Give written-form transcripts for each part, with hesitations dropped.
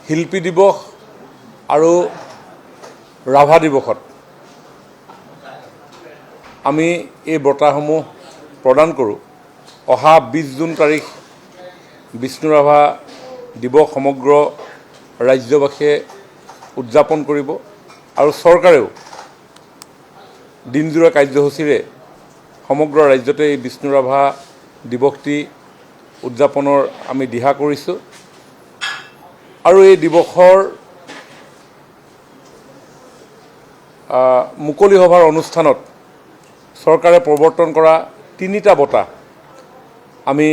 শিল্পী দিৱস আৰু ৰাভা দিৱসত আমি এই বঁটাসমূহ প্ৰদান কৰোঁ। অহা 20 জুন তাৰিখ বিষ্ণু ৰাভা দিৱস সমগ্ৰ ৰাজ্যবাসীয়ে উদযাপন কৰিব আৰু চৰকাৰেও দিনজোৰা কাৰ্যসূচীৰে সমগ্ৰ ৰাজ্যতে এই বিষ্ণু ৰাভা দিৱসটি উদযাপনৰ আমি দিহা কৰিছোঁ আৰু এই দিৱসৰ মুকলি সভাৰ অনুষ্ঠানত চৰকাৰে প্ৰৱৰ্তন কৰা 3টা বঁটা আমি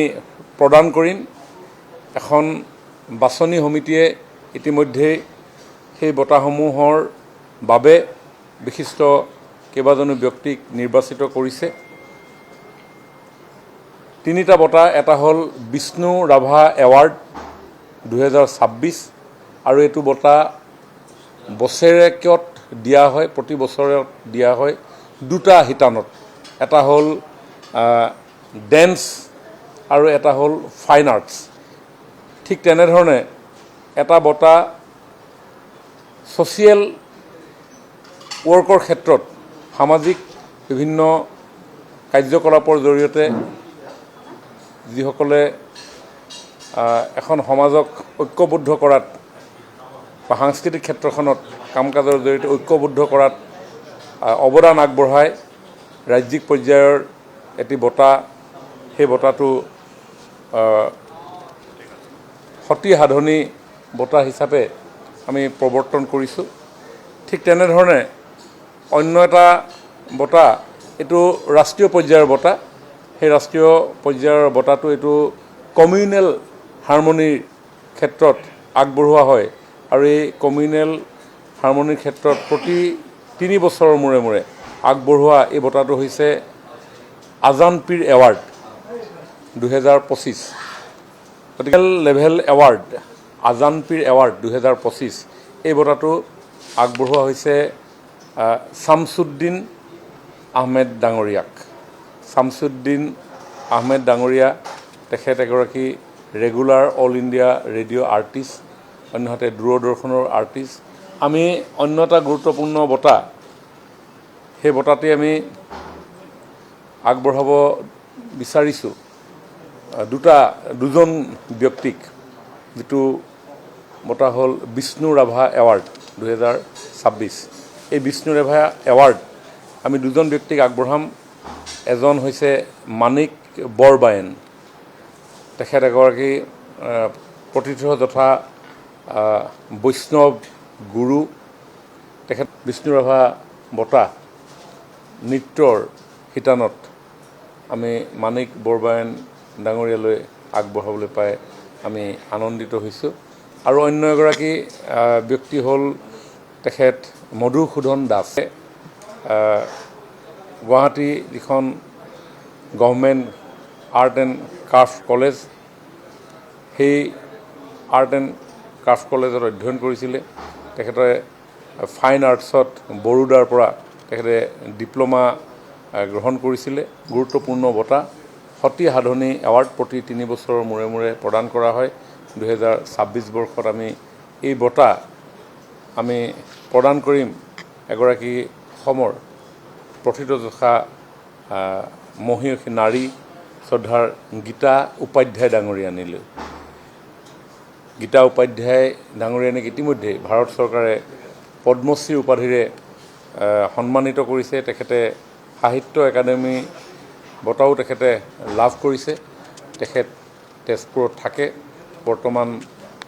প্ৰদান কৰিম। এখন বাছনি সমিতিয়ে ইতিমধ্যে সেই বঁটাসমূহৰ বাবে বিশিষ্ট কেইবাজনো ব্যক্তিক নিৰ্বাচিত কৰিছে। 3টা বঁটা, এটা হ'ল বিষ্ণু ৰাভা এৱাৰ্ড 2026 আৰু এইটো বঁটা বছৰেকত দিয়া হয়, প্ৰতি বছৰে দিয়া হয় 2টা শিতানত। এটা হ'ল ডেন্স আৰু এটা হ'ল ফাইন আৰ্টছ। ঠিক তেনেধৰণে এটা বঁটা ছ'চিয়েল ৱৰ্কৰ ক্ষেত্ৰত সামাজিক বিভিন্ন কাৰ্যকলাপৰ জৰিয়তে যিসকলে এখন সমাজক ঐক্যবদ্ধ কৰাত বা সাংস্কৃতিক ক্ষেত্ৰখনত কাম কাজৰ জৰিয়তে ঐক্যবদ্ধ কৰাত অৱদান আগবঢ়ায়, ৰাজ্যিক পৰ্যায়ৰ এটি বঁটা। সেই বঁটাটো সতী সাধনী বঁটা হিচাপে আমি প্ৰৱৰ্তন কৰিছোঁ। ঠিক তেনেধৰণে অন্য এটা বঁটা, এইটো ৰাষ্ট্ৰীয় পৰ্যায়ৰ বঁটা। সেই ৰাষ্ট্ৰীয় পৰ্যায়ৰ বঁটাটো এইটো কমিউনেল হাৰমনিৰ ক্ষেত্ৰত আগবঢ়োৱা হয় আৰু এই কমিউনেল হাৰমনিৰ ক্ষেত্ৰত প্ৰতি 3 বছৰৰ মূৰে মূৰে আগবঢ়োৱা এই বঁটাটো হৈছে আজান পীৰ এৱাৰ্ড 2025। গতিকে level award Azan Pir award 2025 এই বঁটাটো আগবঢ়োৱা হৈছে শামছুদ্দিন আহমেদ ডাঙৰীয়াক। শামছুদ্দিন আহমেদ ডাঙৰীয়া তেখেত এগৰাকী regular all India radio' artist, অন্যহাতে দূৰদৰ্শনৰ আৰ্টিষ্ট। আমি অন্য এটা গুৰুত্বপূৰ্ণ বঁটা, সেই বঁটাটি আমি আগবঢ়াব বিচাৰিছোঁ দুজন ব্যক্তিক, যিটো বঁটা হ'ল বিষ্ণু ৰাভা এৱাৰ্ড 2026। এই বিষ্ণু ৰাভা এৱাৰ্ড আমি 2জন ব্যক্তিক আগবঢ়াম। এজন হৈছে মানিক বৰবায়ন, তেখেত এগৰাকী প্ৰথিত যথা বৈষ্ণৱ গুৰু। তেখেত বিষ্ণু ৰাভা বঁটা নৃত্যৰ শিতানত আমি মানিক বৰবায়ন ডাঙৰীয়ালৈ আগবঢ়াবলৈ পাই আমি আনন্দিত হৈছোঁ। আৰু অন্য এগৰাকী ব্যক্তি হ'ল তেখেত মধুসূদন দাস। গুৱাহাটী যিখন government art and craft college, সেই আৰ্ট এণ্ড ক্ৰাফ্ট কলেজত অধ্যয়ন কৰিছিলে। তেখেতে ফাইন আৰ্টছত বৰোদাৰ পৰা তেখেতে ডিপ্ল'মা গ্ৰহণ কৰিছিলে। গুৰুত্বপূৰ্ণ বঁটা সতী সাধনী এৱাৰ্ড প্ৰতি 3 বছৰৰ মূৰে মূৰে প্ৰদান কৰা হয়। 2026 বৰ্ষত আমি এই বঁটা আমি প্ৰদান কৰিম এগৰাকী অসমৰ প্ৰথিতযশা মহিয়সী নাৰী শ্ৰদ্ধাৰ গীতা উপাধ্যায় ডাঙৰীয়ানীলৈ। গীতা উপাধ্যায় ডাঙৰীয়ানীক ইতিমধ্যে ভাৰত চৰকাৰে পদ্মশ্ৰী উপাধিৰে সন্মানিত কৰিছে। তেখেতে সাহিত্য একাডেমী বঁটাও তেখেতে লাভ কৰিছে। তেখেত তেজপুৰত থাকে, বৰ্তমান